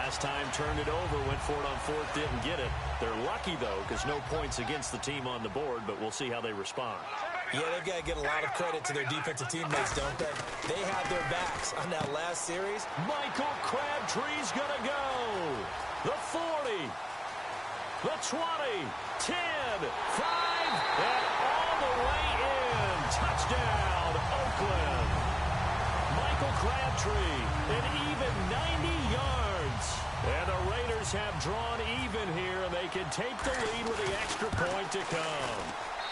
last time, turned it over, went for it on fourth, didn't get it. They're lucky, though, because no points against the team on the board, but we'll see how they respond. Yeah, they've got to get a lot of credit to their defensive teammates, don't they? They had their backs on that last series. Michael Crabtree's going to go. The 40, the 20, 10, 5, and all the way in. Touchdown, Oakland. Michael Crabtree, an even 90 yards. And the Raiders have drawn even here, and they can take the lead with the extra point to come.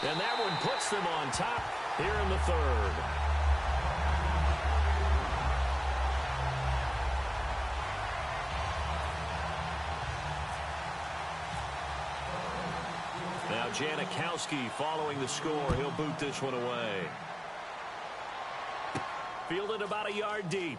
And that one puts them on top here in the third. Now Janikowski following the score. He'll boot this one away. Fielded about a yard deep.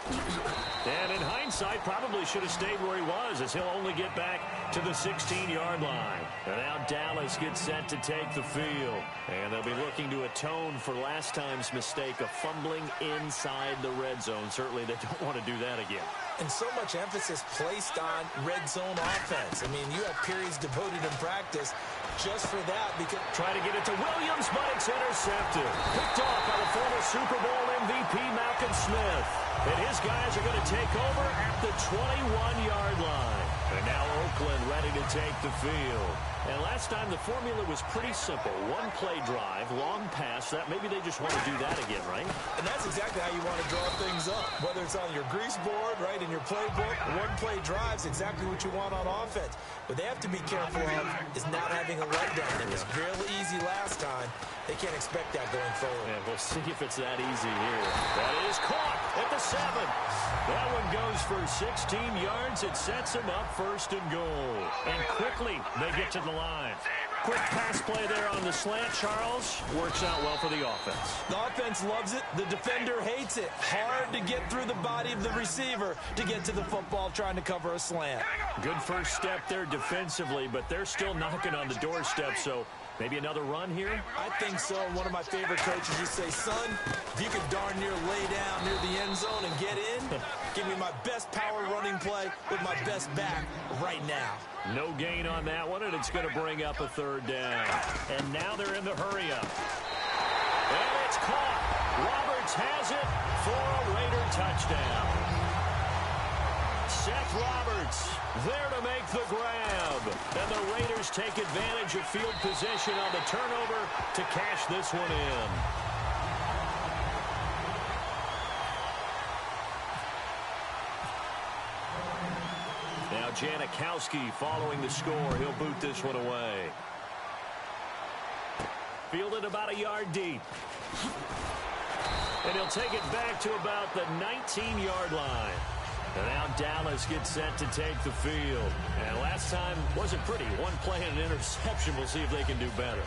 And in hindsight, probably should have stayed where he was, as he'll only get back to the 16-yard line. And now Dallas gets set to take the field. And they'll be looking to atone for last time's mistake of fumbling inside the red zone. Certainly they don't want to do that again. And so much emphasis placed on red zone offense. I mean, you have periods devoted in practice just for that. Because try to get it to Williams, but it's intercepted. Picked off by the former Super Bowl MVP Malcolm Smith. And his guys are going to take over at the 21-yard line. And now Oakland ready to take the field. And last time the formula was pretty simple. One-play drive, long pass. That maybe they just want to do that again, right? And that's exactly how you want to draw things up. Whether it's on your grease board, right, in your playbook, one-play drive's exactly what you want on offense. What they have to be careful of is not having a letdown. It was real easy last time. They can't expect that going forward. And we'll see if it's that easy here. That is caught at the 7. That one goes for 16 yards. It sets them up first and goal. And quickly they get to the line. Quick pass play there on the slant, Charles. Works out well for the offense. The offense loves it. The defender hates it. Hard to get through the body of the receiver to get to the football trying to cover a slant. Good first step there defensively, but they're still knocking on the doorstep, so maybe another run here? I think so. One of my favorite coaches used to say, son, if you could darn near lay down near the end zone and get in, give me my best power running play with my best back right now. No gain on that one, and it's going to bring up a third down. And now they're in the hurry-up. And it's caught. Roberts has it for a Raider touchdown. Seth Roberts there to make the grab. And the Raiders take advantage of field position on the turnover to cash this one in. Now Janikowski following the score. He'll boot this one away. Fielded about a yard deep. And he'll take it back to about the 19-yard line. And now Dallas gets set to take the field. And last time wasn't pretty. One play and an interception. We'll see if they can do better.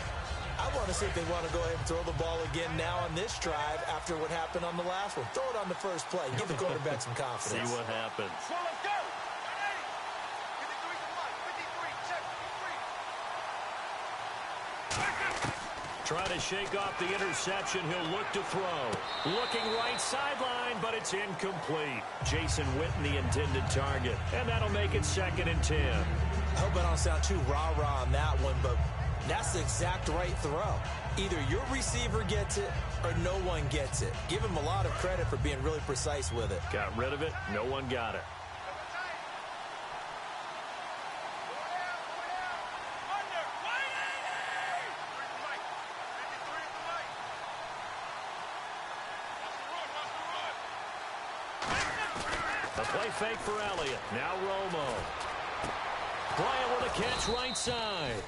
I want to see if they want to go ahead and throw the ball again now on this drive after what happened on the last one. Throw it on the first play. Give the quarterback some confidence. See what happens. Trying to shake off the interception. He'll look to throw. Looking right sideline, but it's incomplete. Jason Witten, the intended target. And that'll make it 2nd and 10. I hope I don't sound too rah-rah on that one, but that's the exact right throw. Either your receiver gets it or no one gets it. Give him a lot of credit for being really precise with it. Got rid of it. No one got it. Play fake for Elliott. Now Romo. Bryant with a catch right side.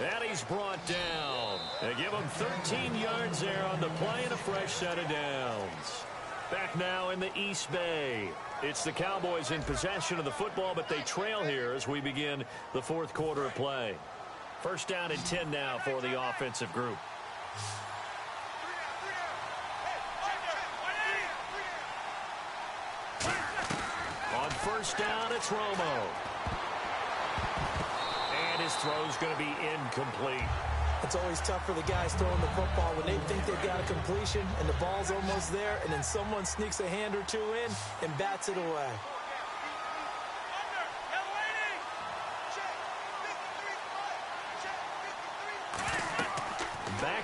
And he's brought down. They give him 13 yards there on the play and a fresh set of downs. Back now in the East Bay. It's the Cowboys in possession of the football, but they trail here as we begin the fourth quarter of play. First down and 10 now for the offensive group. First down, it's Romo. And his throw's going to be incomplete. It's always tough for the guys throwing the football when they think they've got a completion and the ball's almost there, and then someone sneaks a hand or two in and bats it away.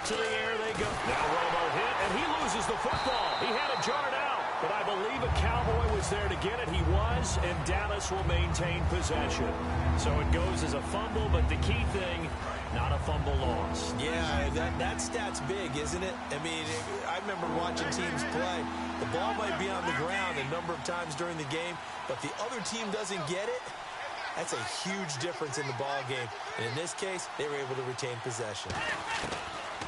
to the air they go. Now Romo hit, and he loses the football. He had it jarred out, but I believe a Cowboy was there to get it. He was, and Dallas will maintain possession. So it goes as a fumble, but the key thing, not a fumble loss. Yeah, that stat's big, isn't it? I mean, I remember watching teams play. The ball might be on the ground a number of times during the game, but the other team doesn't get it. That's a huge difference in the ball game. And in this case, they were able to retain possession.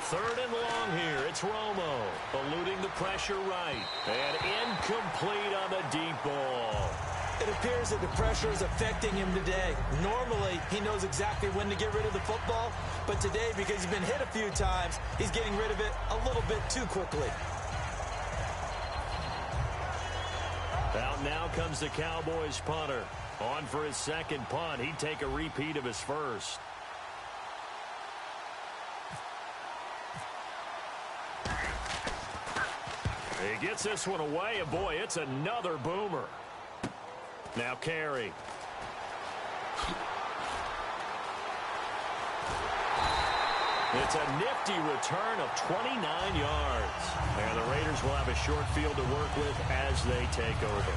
Third and long here. It's Romo eluding the pressure right. And incomplete on the deep ball. It appears that the pressure is affecting him today. Normally, he knows exactly when to get rid of the football. But today, because he's been hit a few times, he's getting rid of it a little bit too quickly. Out now comes the Cowboys punter. On for his second punt. He'd take a repeat of his first. He gets this one away, and boy, it's another boomer. Now Carey. It's a nifty return of 29 yards. And the Raiders will have a short field to work with as they take over.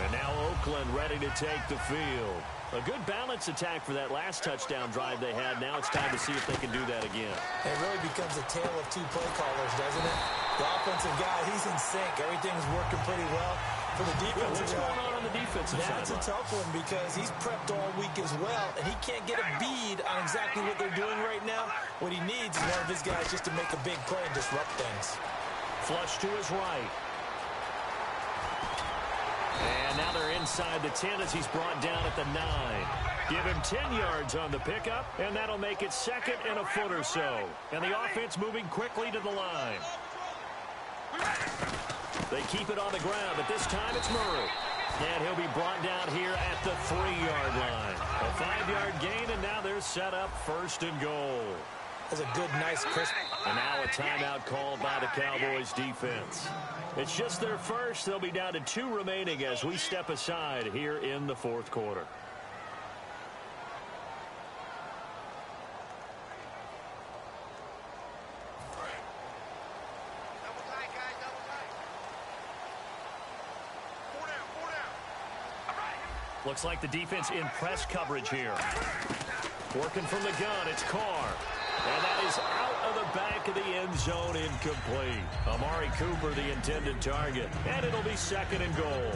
And now Oakland ready to take the field. A good balance attack for that last touchdown drive they had. Now it's time to see if they can do that again. It really becomes a tale of two play callers, doesn't it? The offensive guy, he's in sync. Everything's working pretty well. For the defensive What's going on the defensive side? That's a tough one because he's prepped all week as well, and he can't get a bead on exactly what they're doing right now. What he needs is one of his guys just to make a big play and disrupt things. Flush to his right. And now they're inside the 10 as he's brought down at the 9. Give him 10 yards on the pickup, and that'll make it second and a foot or so. And the offense moving quickly to the line. They keep it on the ground, but this time it's Murray. And he'll be brought down here at the 3-yard line. A 5-yard gain, and now they're set up first and goal. That's a good, nice, crisp. And now a timeout called by the Cowboys defense. It's just their first. They'll be down to 2 remaining as we step aside here in the fourth quarter. Looks like the defense in press coverage here. Working from the gun, it's Carr. And that is out of the back of the end zone, incomplete. Amari Cooper, the intended target. And it'll be second and goal.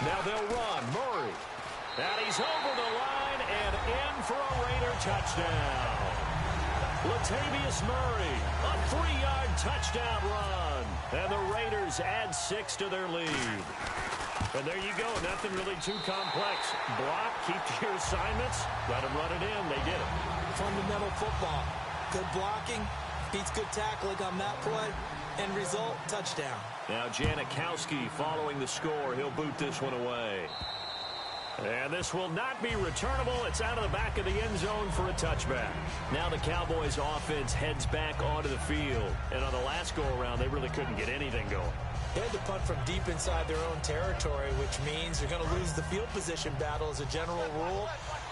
Now they'll run. Murray. And he's over the line and in for a Raider touchdown. Latavius Murray, a 3-yard touchdown run. And the Raiders add 6 to their lead. And there you go. Nothing really too complex. Block, keep to your assignments, let them run it in. They did it. Fundamental football. Good blocking, beats good tackling on that play. End result, touchdown. Now Janikowski following the score. He'll boot this one away. And this will not be returnable. It's out of the back of the end zone for a touchback. Now the Cowboys offense heads back onto the field. And on the last go-around, they really couldn't get anything going. They had to punt from deep inside their own territory, which means you're going to lose the field position battle as a general rule.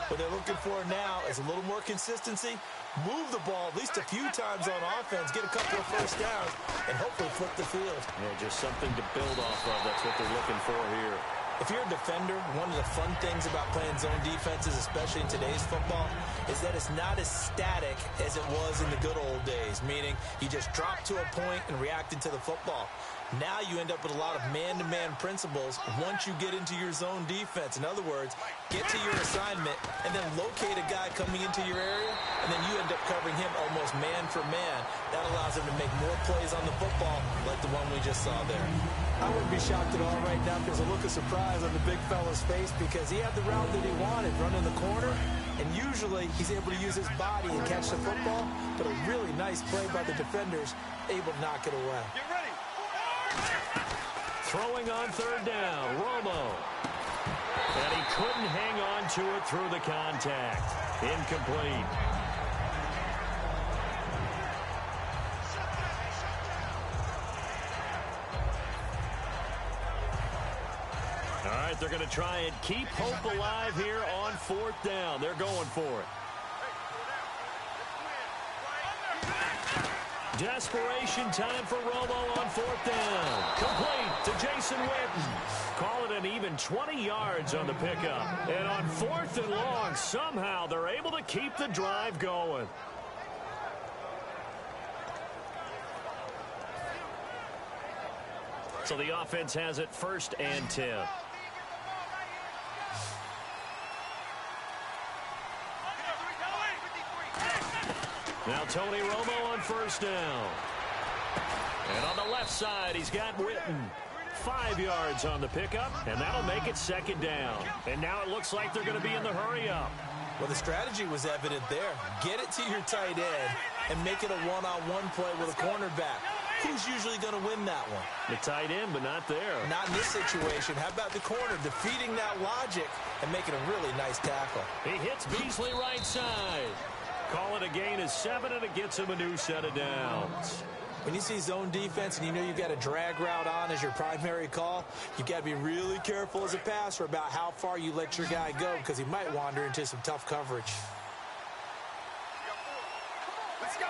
What they're looking for now is a little more consistency. Move the ball at least a few times on offense, get a couple of first downs, and hopefully flip the field. Yeah, just something to build off of. That's what they're looking for here. If you're a defender, one of the fun things about playing zone defenses, especially in today's football, is that it's not as static as it was in the good old days, meaning you just drop to a point and reacted to the football. Now you end up with a lot of man-to-man principles once you get into your zone defense. In other words, get to your assignment and then locate a guy coming into your area, and then you end up covering him almost man for man. That allows him to make more plays on the football like the one we just saw there. I wouldn't be shocked at all right now because a look of surprise on the big fella's face because he had the route that he wanted, running the corner, and usually he's able to use his body and catch the football, but a really nice play by the defenders, able to knock it away. Get ready. Throwing on third down, Romo. And he couldn't hang on to it through the contact. Incomplete. they're going to try and keep hope alive here on 4th down. They're going for it. Desperation time for Romo on 4th down. Complete to Jason Witten. Call it an even 20 yards on the pickup. And on 4th and long, somehow they're able to keep the drive going. So the offense has it 1st and 10. Now Tony Romo on 1st down. And on the left side, he's got Witten. 5 yards on the pickup, and that'll make it 2nd down. And now it looks like they're going to be in the hurry-up. Well, the strategy was evident there. Get it to your tight end and make it a one-on-one play with a cornerback. Who's usually going to win that one? The tight end, but not there. Not in this situation. How about the corner defeating that logic and making a really nice tackle? He hits Beasley right side. Call it a gain of 7, and it gets him a new set of downs. When you see zone defense and you know you've got a drag route on as your primary call, you've got to be really careful as a passer about how far you let your guy go because he might wander into some tough coverage. Let's go.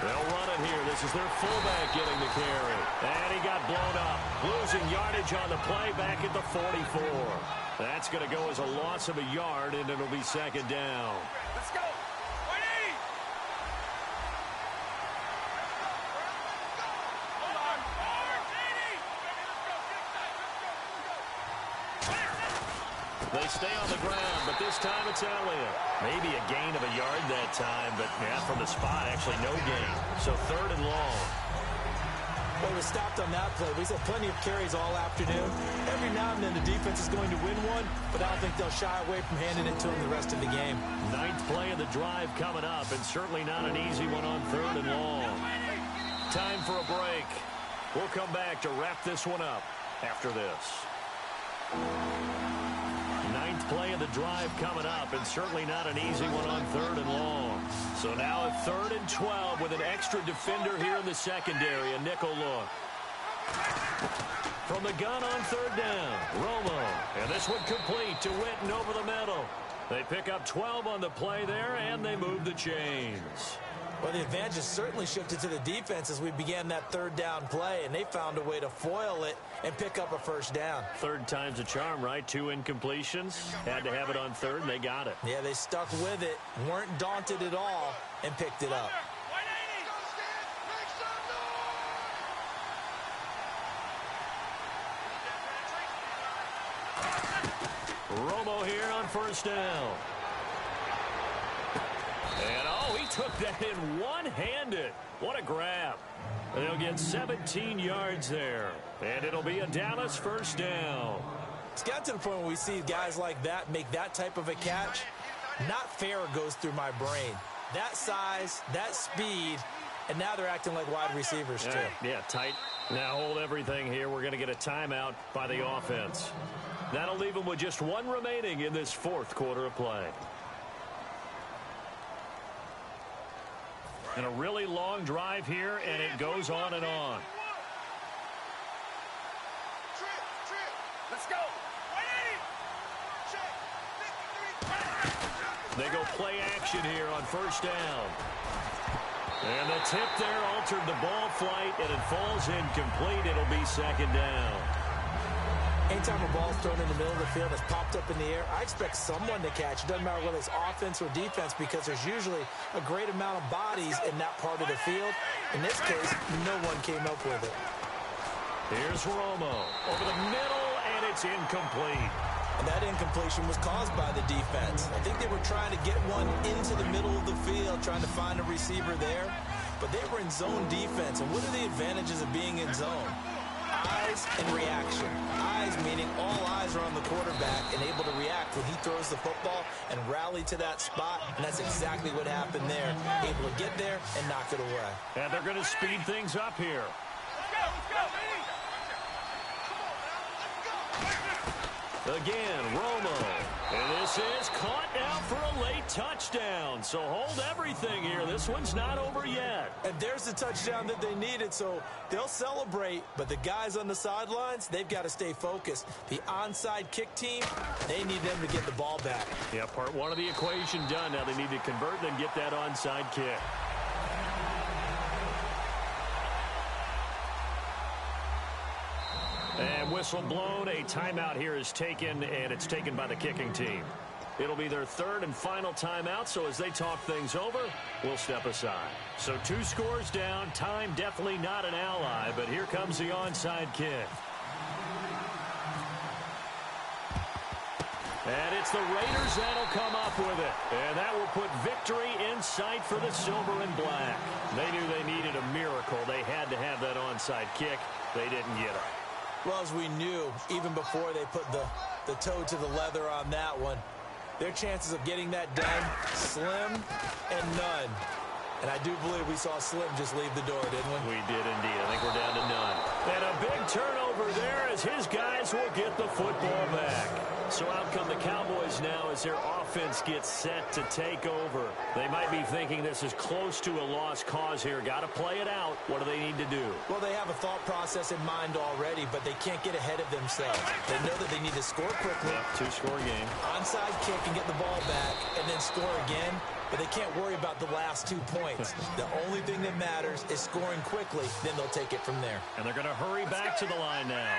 They'll run it here. This is their fullback getting the carry. And he got blown up. Losing yardage on the play back at the 44. That's going to go as a loss of a yard, and it'll be 2nd down. Let's go. 180. Hold on. They stay on the ground, but this time it's Elliott. Maybe a gain of a yard that time, but yeah, from the spot, actually no gain. So 3rd and long. Well, he was stopped on that play. He's had plenty of carries all afternoon. Every now and then the defense is going to win one, but I don't think they'll shy away from handing it to him the rest of the game. 9th play of the drive coming up, and certainly not an easy one on 3rd and long. Time for a break. We'll come back to wrap this one up after this. 9th play of the drive coming up, and certainly not an easy one on 3rd and long. So now at 3rd and 12 with an extra defender here in the secondary, a nickel look. From the gun on 3rd down, Romo. And this one complete to Witten over the middle. They pick up 12 on the play there, and they move the chains. Well, the advantage has certainly shifted to the defense as we began that 3rd down play, and they found a way to foil it and pick up a 1st down. 3rd time's a charm, right? 2 incompletions. Had to have it on 3rd, and they got it. Yeah, they stuck with it, weren't daunted at all, and picked it up. 180. Romo here on 1st down. And, oh, he took that in one-handed. What a grab. And they'll get 17 yards there. And it'll be a Dallas 1st down. It's got to the point where we see guys like that make that type of a catch. Not fair goes through my brain. That size, that speed, and now they're acting like wide receivers too. Yeah, tight. Now hold everything here. We're going to get a timeout by the offense. That'll leave them with just 1 remaining in this 4th quarter of play. And a really long drive here, and it goes on and on. Let's go. 180. They go play action here on 1st down. And the tip there altered the ball flight, and it falls incomplete. It'll be 2nd down. Anytime a ball's thrown in the middle of the field, it's popped up in the air, I expect someone to catch. It doesn't matter whether it's offense or defense because there's usually a great amount of bodies in that part of the field. In this case, no one came up with it. Here's Romo over the middle, and it's incomplete. And that incompletion was caused by the defense. I think they were trying to get one into the middle of the field, trying to find a receiver there. But they were in zone defense. And what are the advantages of being in zone? Eyes and reaction. Eyes meaning all eyes are on the quarterback and able to react when he throws the football and rally to that spot. And that's exactly what happened there. Able to get there and knock it away. And they're going to speed things up here. Again, Romo. And this is caught now for a late touchdown. So hold everything here. This one's not over yet. And there's the touchdown that they needed, so they'll celebrate. But the guys on the sidelines, they've got to stay focused. The onside kick team, they need them to get the ball back. Yeah, part one of the equation done. Now they need to convert and then get that onside kick. And whistle blown. A timeout here is taken, and it's taken by the kicking team. It'll be their third and final timeout, so as they talk things over, we'll step aside. So 2 scores down. Time definitely not an ally, but here comes the onside kick. And it's the Raiders that'll come up with it. And that will put victory in sight for the silver and black. They knew they needed a miracle. They had to have that onside kick. They didn't get it. Well, as we knew, even before they put the toe to the leather on that one, their chances of getting that done, slim and none. And I do believe we saw Slim just leave the door, didn't we? We did indeed. I think we're down to none. And a big turnover there as his guys will get the football back. So out come the Cowboys now as their offense gets set to take over. They might be thinking this is close to a lost cause here. Got to play it out. What do they need to do? Well, they have a thought process in mind already, but they can't get ahead of themselves. They know that they need to score quickly. Yep, 2-score game. Onside kick and get the ball back and then score again. But they can't worry about the last 2 points. The only thing that matters is scoring quickly. Then they'll take it from there. And they're going to hurry back to the line now.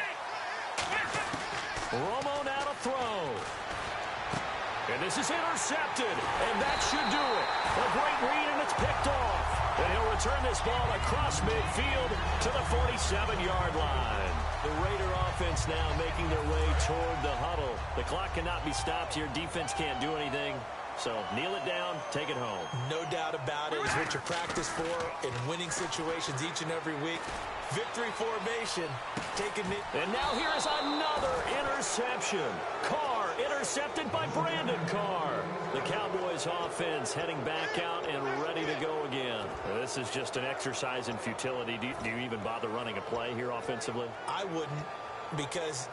Romo now to throw. And this is intercepted. And that should do it. A great read, and it's picked off. And he'll return this ball across midfield to the 47-yard line. The Raider offense now making their way toward the huddle. The clock cannot be stopped here. Defense can't do anything. So kneel it down, take it home. No doubt about it. It's what you practice for in winning situations each and every week. Victory formation. Taking it. And now here is another interception. Carr intercepted by Brandon Carr. The Cowboys offense heading back out and ready to go again. This is just an exercise in futility. Do you even bother running a play here offensively? I wouldn't, because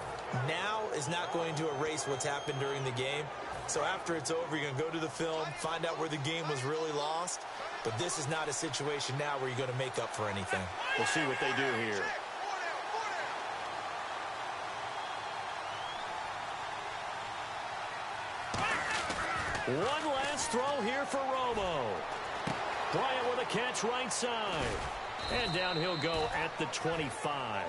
now is not going to erase what's happened during the game. So after it's over, you're going to go to the film, find out where the game was really lost. But this is not a situation now where you're going to make up for anything. We'll see what they do here. One last throw here for Romo. Bryant with a catch right side. And down he'll go at the 25.